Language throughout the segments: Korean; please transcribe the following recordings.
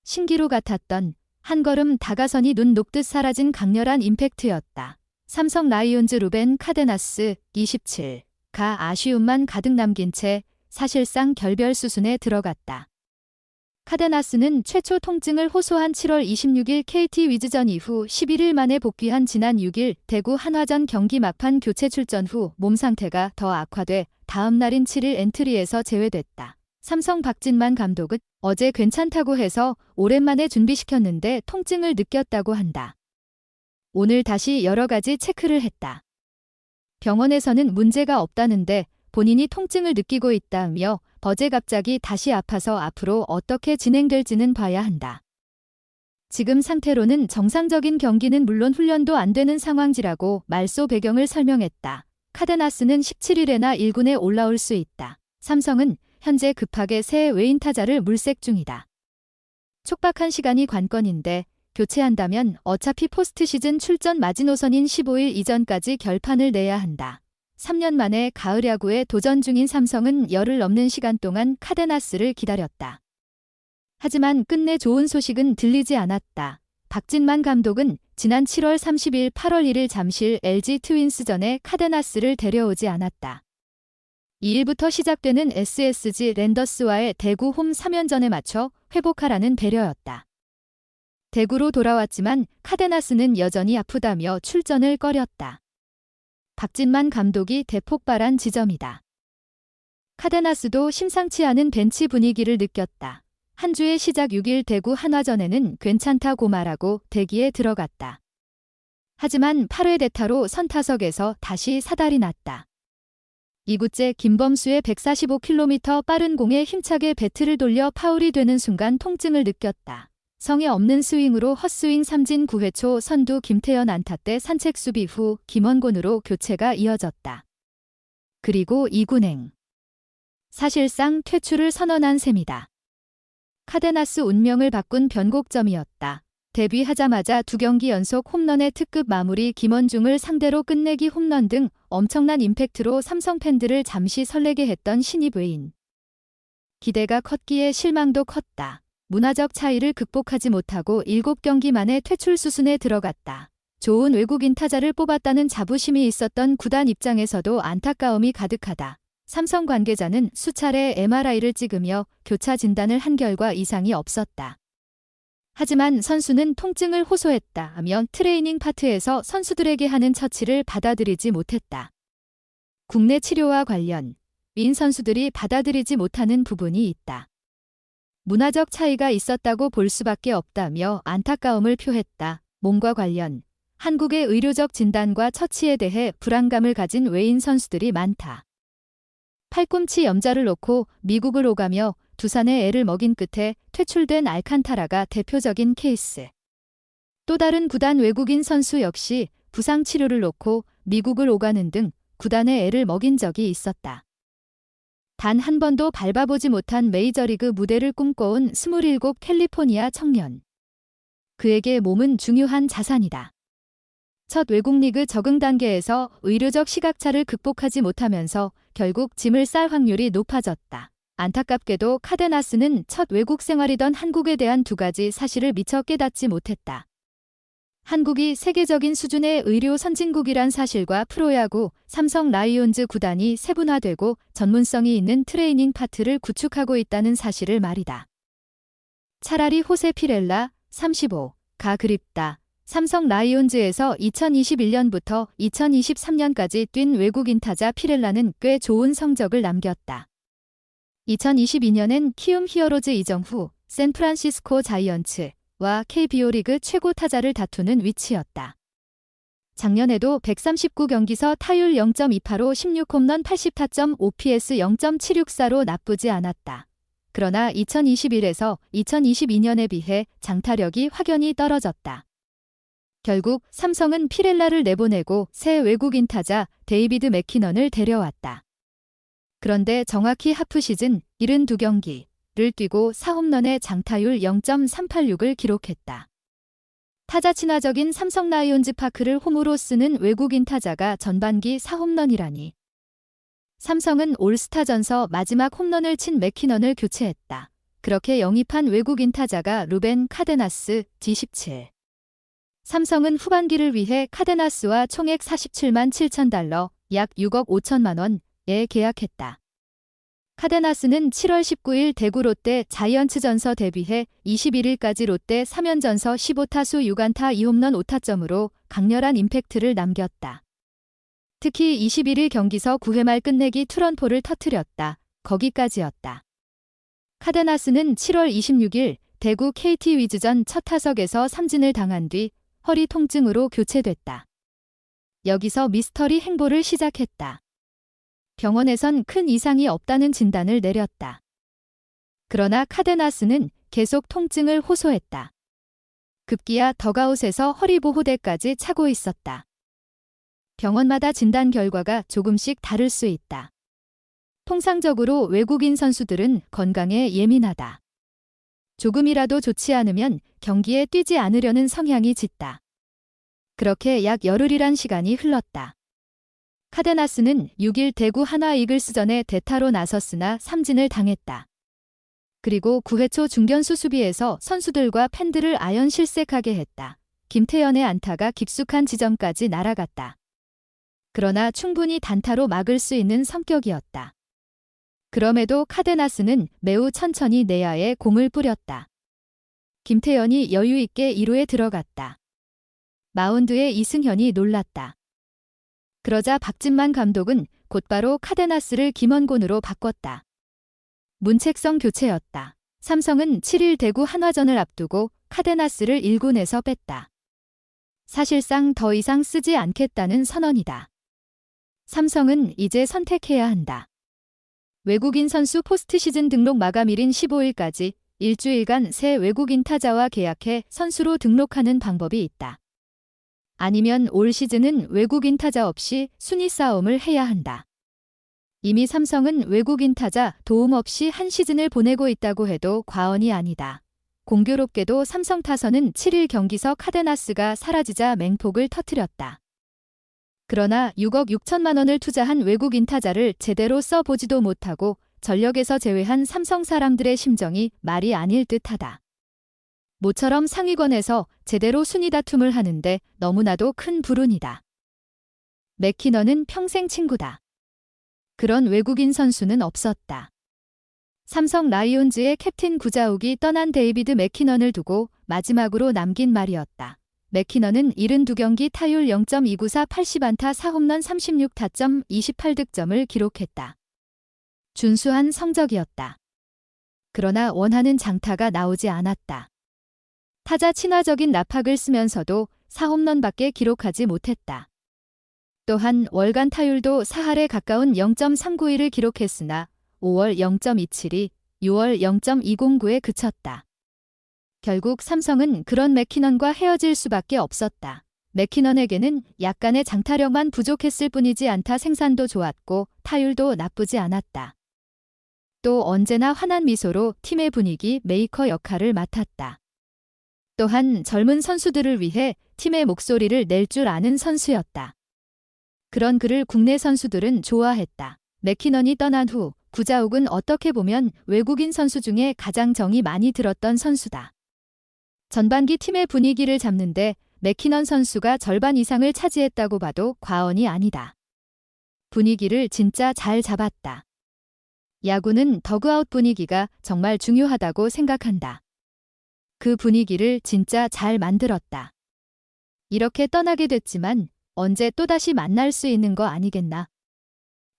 신기루 같았던 한 걸음 다가선이 눈 녹듯 사라진 강렬한 임팩트였다. 삼성 라이온즈 루벤 카데나스 27가 아쉬움만 가득 남긴 채 사실상 결별 수순에 들어갔다. 카데나스는 최초 통증을 호소한 7월 26일 KT 위즈전 이후 11일 만에 복귀한 지난 6일 대구 한화전 경기 막판 교체 출전 후 몸 상태가 더 악화돼 다음 날인 7일 엔트리에서 제외됐다. 삼성 박진만 감독은 어제 괜찮다고 해서 오랜만에 준비시켰는데 통증을 느꼈다고 한다. 오늘 다시 여러 가지 체크를 했다. 병원에서는 문제가 없다는데 본인이 통증을 느끼고 있다며 어제 갑자기 다시 아파서 앞으로 어떻게 진행될지는 봐야 한다. 지금 상태로는 정상적인 경기는 물론 훈련도 안 되는 상황지라고 말소 배경을 설명했다. 카데나스는 17일에나 1군에 올라올 수 있다. 삼성은 현재 급하게 새 외인 타자를 물색 중이다. 촉박한 시간이 관건인데 교체한다면 어차피 포스트 시즌 출전 마지노선인 15일 이전까지 결판을 내야 한다. 3년 만에 가을 야구에 도전 중인 삼성은 열흘 넘는 시간 동안 카데나스를 기다렸다. 하지만 끝내 좋은 소식은 들리지 않았다. 박진만 감독은 지난 7월 30일 8월 1일 잠실 LG 트윈스전에 카데나스를 데려오지 않았다. 2일부터 시작되는 SSG 랜더스와의 대구 홈 3연전에 맞춰 회복하라는 배려였다. 대구로 돌아왔지만 카데나스는 여전히 아프다며 출전을 꺼렸다. 박진만 감독이 대폭발한 지점이다. 카데나스도 심상치 않은 벤치 분위기를 느꼈다. 한 주의 시작 6일 대구 한화전에는 괜찮다고 말하고 대기에 들어갔다. 하지만 8회 대타로 선타석에서 다시 사달이 났다. 2구째 김범수의 145km 빠른 공에 힘차게 배트를 돌려 파울이 되는 순간 통증을 느꼈다. 성에 없는 스윙으로 헛스윙 삼진 9회 초 선두 김태현 안타 때 산책 수비 후 김원곤으로 교체가 이어졌다. 그리고 2군행. 사실상 퇴출을 선언한 셈이다. 카데나스 운명을 바꾼 변곡점이었다. 데뷔하자마자 2경기 연속 홈런의 특급 마무리 김원중을 상대로 끝내기 홈런 등 엄청난 임팩트로 삼성 팬들을 잠시 설레게 했던 신입 외인. 기대가 컸기에 실망도 컸다. 문화적 차이를 극복하지 못하고 7경기 만에 퇴출 수순에 들어갔다. 좋은 외국인 타자를 뽑았다는 자부심이 있었던 구단 입장에서도 안타까움이 가득하다. 삼성 관계자는 수차례 MRI를 찍으며 교차 진단을 한 결과 이상이 없었다. 하지만 선수는 통증을 호소했다며 트레이닝 파트에서 선수들에게 하는 처치를 받아들이지 못했다. 국내 치료와 관련 민 선수들이 받아들이지 못하는 부분이 있다. 문화적 차이가 있었다고 볼 수밖에 없다며 안타까움을 표했다. 몸과 관련 한국의 의료적 진단과 처치에 대해 불안감을 가진 외인 선수들이 많다. 팔꿈치 염좌를 놓고 미국을 오가며 두산에 애를 먹인 끝에 퇴출된 알칸타라가 대표적인 케이스. 또 다른 구단 외국인 선수 역시 부상 치료를 놓고 미국을 오가는 등 구단에 애를 먹인 적이 있었다. 단 한 번도 밟아보지 못한 메이저리그 무대를 꿈꿔온 27 캘리포니아 청년. 그에게 몸은 중요한 자산이다. 첫 외국 리그 적응 단계에서 의료적 시각차를 극복하지 못하면서 결국 짐을 쌀 확률이 높아졌다. 안타깝게도 카데나스는 첫 외국 생활이던 한국에 대한 2가지 사실을 미처 깨닫지 못했다. 한국이 세계적인 수준의 의료 선진국이란 사실과 프로야구, 삼성 라이온즈 구단이 세분화되고 전문성이 있는 트레이닝 파트를 구축하고 있다는 사실을 말이다. 차라리 호세 피렐라, 35가 그립다. 삼성 라이온즈에서 2021년부터 2023년까지 뛴 외국인 타자 피렐라는 꽤 좋은 성적을 남겼다. 2022년엔 키움 히어로즈 이적 후 샌프란시스코 자이언츠와 KBO 리그 최고 타자를 다투는 위치였다. 작년에도 139경기서 타율 0.28로 16홈런 80타점 OPS 0.764로 나쁘지 않았다. 그러나 2021에서 2022년에 비해 장타력이 확연히 떨어졌다. 결국 삼성은 피렐라를 내보내고 새 외국인 타자 데이비드 맥키넌을 데려왔다. 그런데 정확히 하프 시즌 72경기를 뛰고 4홈런의 장타율 0.386을 기록했다. 타자 친화적인 삼성 라이온즈 파크를 홈으로 쓰는 외국인 타자가 전반기 4홈런이라니. 삼성은 올스타전서 마지막 홈런을 친 맥키넌을 교체했다. 그렇게 영입한 외국인 타자가 루벤 카데나스 D17. 삼성은 후반기를 위해 카데나스와 총액 47만 7천 달러, 약 6억 5천만 원에 계약했다. 카데나스는 7월 19일 대구 롯데 자이언츠전서 데뷔해 21일까지 롯데 3연전서 15타수 6안타 2홈런 5타점으로 강렬한 임팩트를 남겼다. 특히 21일 경기서 9회 말 끝내기 투런포를 터뜨렸다. 거기까지였다. 카데나스는 7월 26일 대구 KT 위즈전 첫 타석에서 삼진을 당한 뒤 허리 통증으로 교체됐다. 여기서 미스터리 행보를 시작했다. 병원에선 큰 이상이 없다는 진단을 내렸다. 그러나 카데나스는 계속 통증을 호소했다. 급기야 더가웃에서 허리보호대까지 차고 있었다. 병원마다 진단 결과가 조금씩 다를 수 있다. 통상적으로 외국인 선수들은 건강에 예민하다. 조금이라도 좋지 않으면 경기에 뛰지 않으려는 성향이 짙다. 그렇게 약 열흘이란 시간이 흘렀다. 카데나스는 6일 대구 한화 이글스전에 대타로 나섰으나 삼진을 당했다. 그리고 9회 초 중견수 수비에서 선수들과 팬들을 아연실색하게 했다. 김태현의 안타가 깊숙한 지점까지 날아갔다. 그러나 충분히 단타로 막을 수 있는 성격이었다. 그럼에도 카데나스는 매우 천천히 내야에 공을 뿌렸다. 김태현이 여유 있게 2루에 들어갔다. 마운드에 이승현이 놀랐다. 그러자 박진만 감독은 곧바로 카데나스를 김원곤으로 바꿨다. 문책성 교체였다. 삼성은 7일 대구 한화전을 앞두고 카데나스를 1군에서 뺐다. 사실상 더 이상 쓰지 않겠다는 선언이다. 삼성은 이제 선택해야 한다. 외국인 선수 포스트시즌 등록 마감일인 15일까지 일주일간 새 외국인 타자와 계약해 선수로 등록하는 방법이 있다. 아니면 올 시즌은 외국인 타자 없이 순위 싸움을 해야 한다. 이미 삼성은 외국인 타자 도움 없이 한 시즌을 보내고 있다고 해도 과언이 아니다. 공교롭게도 삼성 타선은 7일 경기서 카데나스가 사라지자 맹폭을 터뜨렸다. 그러나 6억 6천만 원을 투자한 외국인 타자를 제대로 써보지도 못하고 전력에서 제외한 삼성 사람들의 심정이 말이 아닐 듯하다. 모처럼 상위권에서 제대로 순위 다툼을 하는데 너무나도 큰 불운이다. 맥키넌은 평생 친구다. 그런 외국인 선수는 없었다. 삼성 라이온즈의 캡틴 구자욱이 떠난 데이비드 맥키넌을 두고 마지막으로 남긴 말이었다. 맥키넌은 72경기 타율 0.294 80안타 4홈런 36타점 28득점을 기록했다. 준수한 성적이었다. 그러나 원하는 장타가 나오지 않았다. 타자 친화적인 나팍을 쓰면서도 4홈런밖에 기록하지 못했다. 또한 월간 타율도 4할에 가까운 0.391을 기록했으나 5월 0.272, 6월 0.209에 그쳤다. 결국 삼성은 그런 맥키넌과 헤어질 수밖에 없었다. 맥키넌에게는 약간의 장타력만 부족했을 뿐이지 안타 생산도 좋았고 타율도 나쁘지 않았다. 또 언제나 환한 미소로 팀의 분위기 메이커 역할을 맡았다. 또한 젊은 선수들을 위해 팀의 목소리를 낼 줄 아는 선수였다. 그런 그를 국내 선수들은 좋아했다. 맥키넌이 떠난 후 구자욱은 어떻게 보면 외국인 선수 중에 가장 정이 많이 들었던 선수다. 전반기 팀의 분위기를 잡는데 맥키넌 선수가 절반 이상을 차지했다고 봐도 과언이 아니다. 분위기를 진짜 잘 잡았다. 야구는 더그아웃 분위기가 정말 중요하다고 생각한다. 그 분위기를 진짜 잘 만들었다. 이렇게 떠나게 됐지만 언제 또다시 만날 수 있는 거 아니겠나.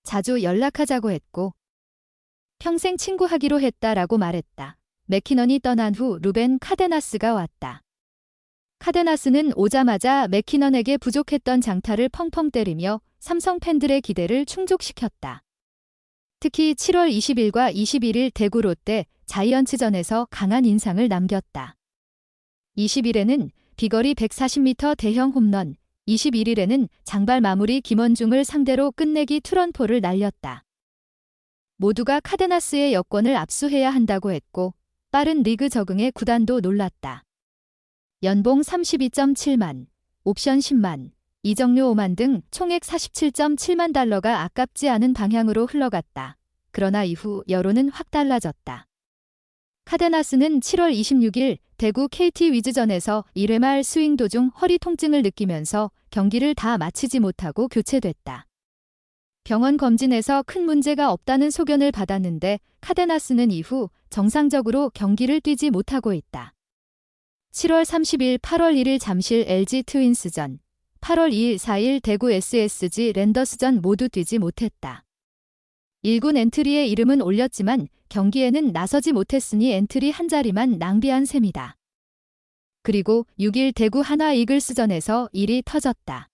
자주 연락하자고 했고 평생 친구하기로 했다라고 말했다. 맥키넌이 떠난 후 루벤 카데나스가 왔다. 카데나스는 오자마자 맥키넌에게 부족했던 장타를 펑펑 때리며 삼성 팬들의 기대를 충족시켰다. 특히 7월 20일과 21일 대구 롯데 자이언츠전에서 강한 인상을 남겼다. 20일에는 비거리 140m 대형 홈런, 21일에는 장발 마무리 김원중을 상대로 끝내기 투런포를 날렸다. 모두가 카데나스의 여권을 압수해야 한다고 했고 빠른 리그 적응에 구단도 놀랐다. 연봉 32.7만, 옵션 10만, 이적료 5만 등 총액 47.7만 달러가 아깝지 않은 방향으로 흘러갔다. 그러나 이후 여론은 확 달라졌다. 카데나스는 7월 26일 대구 KT 위즈전에서 1회 말 스윙 도중 허리 통증을 느끼면서 경기를 다 마치지 못하고 교체됐다. 병원 검진에서 큰 문제가 없다는 소견을 받았는데 카데나스는 이후 정상적으로 경기를 뛰지 못하고 있다. 7월 30일, 8월 1일 잠실 LG 트윈스전, 8월 2일, 4일 대구 SSG 랜더스전 모두 뛰지 못했다. 1군 엔트리에 이름은 올렸지만 경기에는 나서지 못했으니 엔트리 한 자리만 낭비한 셈이다. 그리고 6일 대구 한화 이글스전에서 일이 터졌다.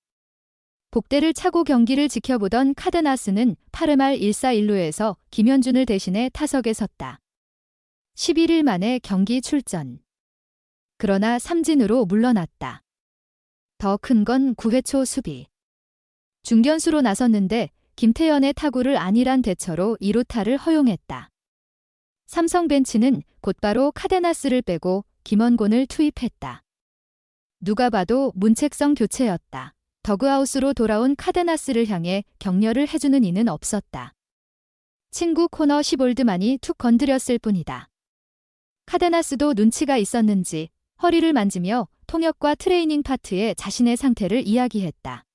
복대를 차고 경기를 지켜보던 카데나스는 8회 말 1사 1루에서 김현준을 대신해 타석에 섰다. 11일 만에 경기 출전. 그러나 삼진으로 물러났다. 더 큰 건 9회 초 수비. 중견수로 나섰는데 김태현의 타구를 안일한 대처로 2루타를 허용했다. 삼성 벤치는 곧바로 카데나스를 빼고 김원곤을 투입했다. 누가 봐도 문책성 교체였다. 더그아웃으로 돌아온 카데나스를 향해 격려를 해주는 이는 없었다. 친구 코너 시볼드만이 툭 건드렸을 뿐이다. 카데나스도 눈치가 있었는지 허리를 만지며 통역과 트레이닝 파트에 자신의 상태를 이야기했다.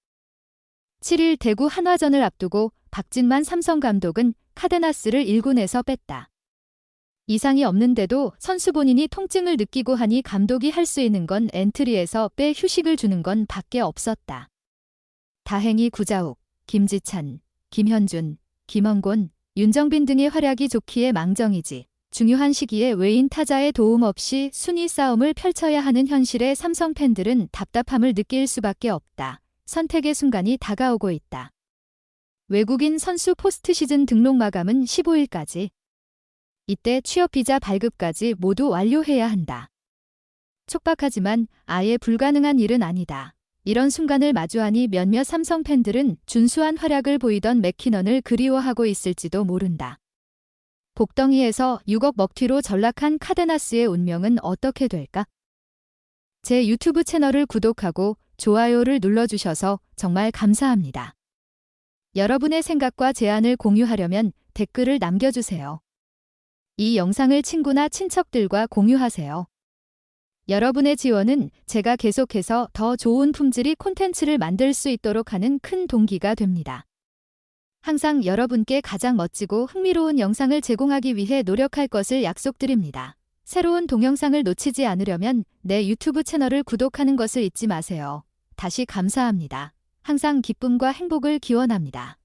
7일 대구 한화전을 앞두고 박진만 삼성 감독은 카데나스를 1군에서 뺐다. 이상이 없는데도 선수 본인이 통증을 느끼고 하니 감독이 할 수 있는 건 엔트리에서 빼 휴식을 주는 건 밖에 없었다. 다행히 구자욱, 김지찬, 김현준, 김원곤, 윤정빈 등의 활약이 좋기에 망정이지. 중요한 시기에 외인 타자의 도움 없이 순위 싸움을 펼쳐야 하는 현실에 삼성 팬들은 답답함을 느낄 수밖에 없다. 선택의 순간이 다가오고 있다. 외국인 선수 포스트 시즌 등록 마감은 15일까지. 이때 취업 비자 발급까지 모두 완료해야 한다. 촉박하지만 아예 불가능한 일은 아니다. 이런 순간을 마주하니 몇몇 삼성 팬들은 준수한 활약을 보이던 맥키넌을 그리워하고 있을지도 모른다. 복덩이에서 6억 먹튀로 전락한 카데나스의 운명은 어떻게 될까? 제 유튜브 채널을 구독하고 좋아요를 눌러주셔서 정말 감사합니다. 여러분의 생각과 제안을 공유하려면 댓글을 남겨주세요. 이 영상을 친구나 친척들과 공유하세요. 여러분의 지원은 제가 계속해서 더 좋은 품질의 콘텐츠를 만들 수 있도록 하는 큰 동기가 됩니다. 항상 여러분께 가장 멋지고 흥미로운 영상을 제공하기 위해 노력할 것을 약속드립니다. 새로운 동영상을 놓치지 않으려면 내 유튜브 채널을 구독하는 것을 잊지 마세요. 다시 감사합니다. 항상 기쁨과 행복을 기원합니다.